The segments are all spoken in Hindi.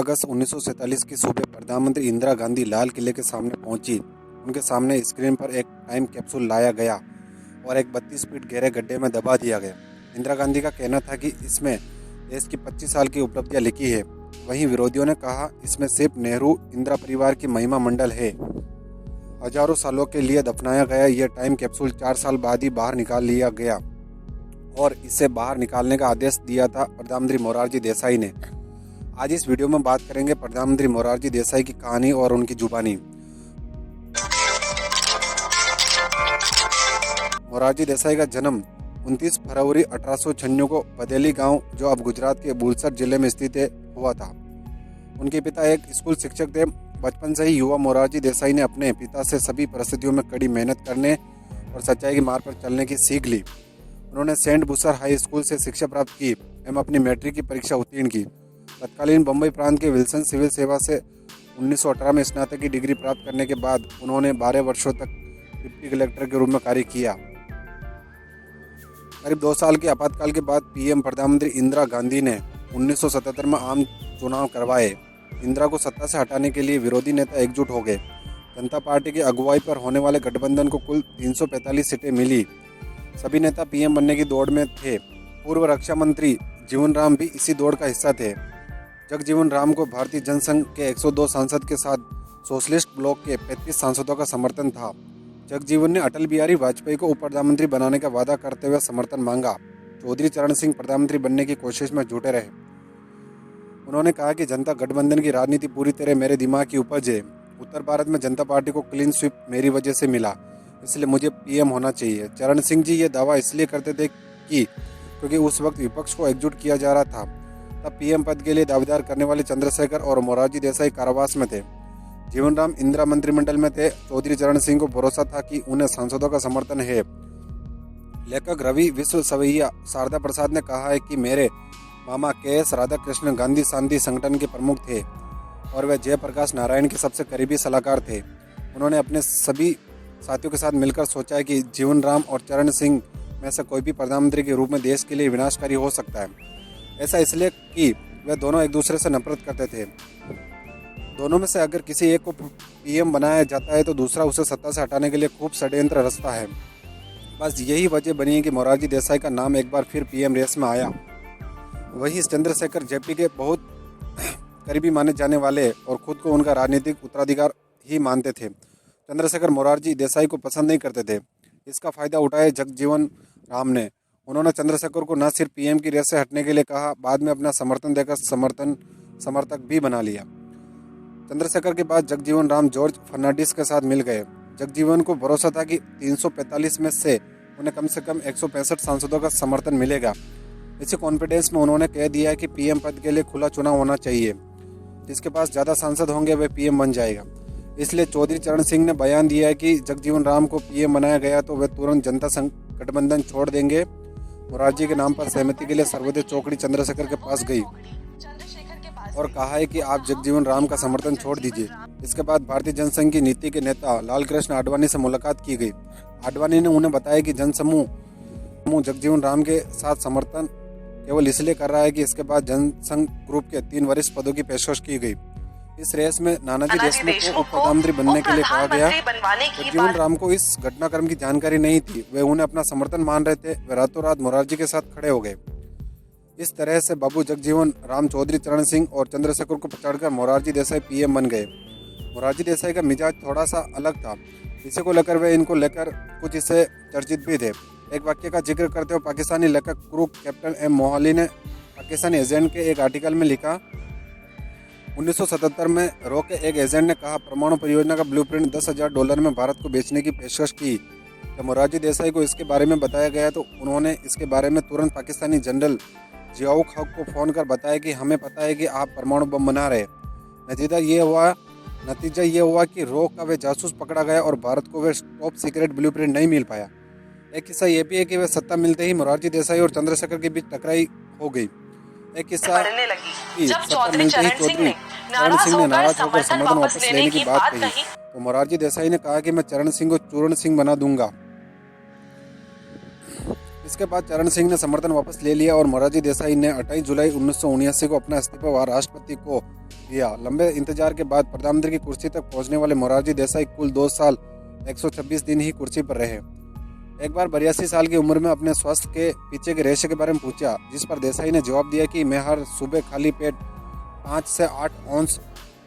अगस्त 1947 की सुबह प्रधानमंत्री इंदिरा गांधी लाल किले के सामने पहुंची। उनके सामने स्क्रीन पर एक टाइम कैप्सूल लाया गया और एक 32 फीट गहरे गड्ढे में दबा दिया गया। इंदिरा गांधी का कहना था कि इसमें देश की 25 साल की उपलब्धियां लिखी है। वहीं विरोधियों ने कहा इसमें सिर्फ नेहरू इंदिरा परिवार की महिमा मंडल है। हजारों सालों के लिए दफनाया गया यह टाइम कैप्सूल 4 साल बाद ही बाहर निकाल लिया गया और इसे बाहर निकालने का आदेश दिया था प्रधानमंत्री मोरारजी देसाई ने। आज इस वीडियो में बात करेंगे प्रधानमंत्री मोरारजी देसाई की कहानी और उनकी जुबानी। मोरारजी देसाई का जन्म 29 फरवरी 1896 को बदेली गांव, जो अब गुजरात के बुलसर जिले में स्थित है, हुआ था। उनके पिता एक स्कूल शिक्षक थे। बचपन से ही युवा मोरारजी देसाई ने अपने पिता से सभी परिस्थितियों में कड़ी मेहनत करने और सच्चाई की मार्ग पर चलने की सीख ली। उन्होंने सेंट बुसर हाई स्कूल से शिक्षा प्राप्त की एवं अपनी मैट्रिक की परीक्षा उत्तीर्ण की। तत्कालीन बम्बई प्रांत के विल्सन सिविल सेवा से 1918 में स्नातक की डिग्री प्राप्त करने के बाद उन्होंने 12 वर्षों तक डिप्टी कलेक्टर के रूप में कार्य किया। करीब 2 साल के आपातकाल के बाद पीएम प्रधानमंत्री इंदिरा गांधी ने 1977 में आम चुनाव करवाए। इंदिरा को सत्ता से हटाने के लिए विरोधी नेता एकजुट हो गए। जनता पार्टी की अगुवाई पर होने वाले गठबंधन को कुल 345 सीटें मिली। सभी नेता पीएम बनने की दौड़ में थे। पूर्व रक्षा मंत्री जीवन राम भी इसी दौड़ का हिस्सा थे। जगजीवन राम को भारतीय जनसंघ के 102 सांसद के साथ सोशलिस्ट ब्लॉक के 35 सांसदों का समर्थन था। जगजीवन ने अटल बिहारी वाजपेयी को उप प्रधानमंत्री बनाने का वादा करते हुए समर्थन मांगा। चौधरी चरण सिंह प्रधानमंत्री बनने की कोशिश में जुटे रहे। उन्होंने कहा कि जनता गठबंधन की राजनीति पूरी तरह मेरे दिमाग की उपज है। उत्तर भारत में जनता पार्टी को क्लीन स्वीप मेरी वजह से मिला, इसलिए मुझे पीएम होना चाहिए। चरण सिंह जी ये दावा इसलिए करते थे कि क्योंकि उस वक्त विपक्ष को एकजुट किया जा रहा था। तब पीएम पद के लिए दावेदार करने वाले चंद्रशेखर और मोरारजी देसाई कारावास में थे। जीवन राम इंदिरा मंत्रिमंडल में थे। चौधरी चरण सिंह को भरोसा था कि उन्हें सांसदों का समर्थन है। लेखक रवि विश्व सवैया शारदा प्रसाद ने कहा है कि मेरे मामा के.एस. राधाकृष्ण गांधी शांति संगठन के प्रमुख थे और वे जयप्रकाश नारायण के सबसे करीबी सलाहकार थे। उन्होंने अपने सभी साथियों के साथ मिलकर सोचा है कि जीवन राम और चरण सिंह में से कोई भी प्रधानमंत्री के रूप में देश के लिए विनाशकारी हो सकता है। ऐसा इसलिए कि वे दोनों एक दूसरे से नफरत करते थे। दोनों में से अगर किसी एक को पीएम बनाया जाता है तो दूसरा उसे सत्ता से हटाने के लिए खूब षड्यंत्र रचता है। बस यही वजह बनी है कि मोरारजी देसाई का नाम एक बार फिर पीएम रेस में आया। वही चंद्रशेखर जेपी के बहुत करीबी माने जाने वाले और खुद को उनका राजनीतिक उत्तराधिकार ही मानते थे। चंद्रशेखर मोरारजी देसाई को पसंद नहीं करते थे। इसका फायदा उठाया जगजीवन राम ने। उन्होंने चंद्रशेखर को न सिर्फ पीएम की रेस से हटने के लिए कहा, बाद में अपना समर्थन देकर समर्थक भी बना लिया। चंद्रशेखर के बाद जगजीवन राम जॉर्ज फर्नांडिस के साथ मिल गए। जगजीवन को भरोसा था कि 345 में से उन्हें कम से कम 165 सांसदों का समर्थन मिलेगा। इसी कॉन्फिडेंस में उन्होंने कह दिया कि पीएम पद के लिए खुला चुनाव होना चाहिए। जिसके पास ज़्यादा सांसद होंगे वह पीएम बन जाएगा। इसलिए चौधरी चरण सिंह ने बयान दिया है कि जगजीवन राम को पीएम बनाया गया तो वे तुरंत जनता संघ गठबंधन छोड़ देंगे। मोरारजी के नाम पर सहमति के लिए सर्वोदय चौकड़ी चंद्रशेखर के पास गई और कहा है कि आप जगजीवन राम का समर्थन छोड़ दीजिए। इसके बाद भारतीय जनसंघ की नीति के नेता लालकृष्ण आडवाणी से मुलाकात की गई। आडवाणी ने उन्हें बताया कि जनसमूह जगजीवन राम के साथ समर्थन केवल इसलिए कर रहा है कि इसके बाद जनसंघ ग्रुप के 3 वरिष्ठ पदों की पेशकश की गई। इस रेस में नानाजी देशमुख को उप प्रधानमंत्री बनने के लिए कहा गया। जगजीवन राम को इस घटनाक्रम की जानकारी नहीं थी। वे उन्हें अपना समर्थन मान रहे थे। वे रातों रात मोरारजी के साथ खड़े हो गए। इस तरह से बाबू जगजीवन राम, चौधरी चरण सिंह और चंद्रशेखर को पछाड़कर मोरारजी देसाई पीएम बन गए। मोरारजी देसाई का मिजाज थोड़ा सा अलग था। इसी को लेकर वे इनको लेकर कुछ इससे चर्चित भी थे। एक वाक्य का जिक्र करते हुए पाकिस्तानी लेखक क्रूक कैप्टन एम मोहाली ने पाकिस्तानी एजेंट के एक आर्टिकल में लिखा, 1977 में रॉ के एक एजेंट ने कहा परमाणु परियोजना का ब्लूप्रिंट $10,000 में भारत को बेचने की पेशकश की। जब मोरारजी देसाई को इसके बारे में बताया गया तो उन्होंने इसके बारे में तुरंत पाकिस्तानी जनरल जियाउल हक को फ़ोन कर बताया कि हमें पता है कि आप परमाणु बम बना रहे। नतीजा ये हुआ कि रॉ का वे जासूस पकड़ा गया और भारत को वे टॉप सीक्रेट ब्लूप्रिंट नहीं मिल पाया। एक किस्सा ये भी है कि वे सत्ता मिलते ही मोरारजी देसाई और चंद्रशेखर के बीच टकराई हो गई। एक किस्सा जब चौधरी चरण सिंह ने नाराज होकर समर्थन वापस लेने की बात कही तो मोरारजी देसाई ने कहा कि मैं चरण सिंह को चूरण सिंह बना दूंगा। इसके बाद चरण सिंह ने समर्थन वापस ले लिया और मोरारजी देसाई ने 28 जुलाई 1979 को अपना इस्तीफा राष्ट्रपति को दिया। लंबे इंतजार के बाद प्रधानमंत्री की कुर्सी तक पहुंचने वाले मोरारजी देसाई कुल 2 साल 126 दिन ही कुर्सी पर रहे। एक बार 82 साल की उम्र में अपने स्वास्थ्य के पीछे के रहस्य के बारे में पूछा, जिस पर देसाई ने जवाब दिया कि मैं हर सुबह खाली पेट 5 से 8 औंस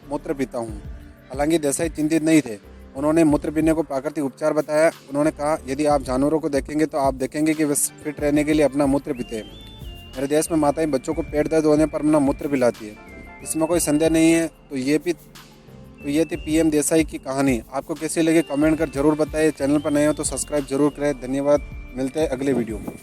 मूत्र पीता हूँ। हालांकि देसाई चिंतित नहीं थे। उन्होंने मूत्र पीने को प्राकृतिक उपचार बताया। उन्होंने कहा, यदि आप जानवरों को देखेंगे तो आप देखेंगे कि वे फिट रहने के लिए अपना मूत्र पीते हैं। मेरे देश में माताएं बच्चों को पेट दर्द होने पर अपना मूत्र पिलाती है, इसमें कोई संदेह नहीं है। तो ये थी पीएम देसाई की कहानी। आपको कैसी लगी कमेंट कर जरूर बताइए। चैनल पर नए हो तो सब्सक्राइब जरूर करें। धन्यवाद। मिलते हैं अगले वीडियो में।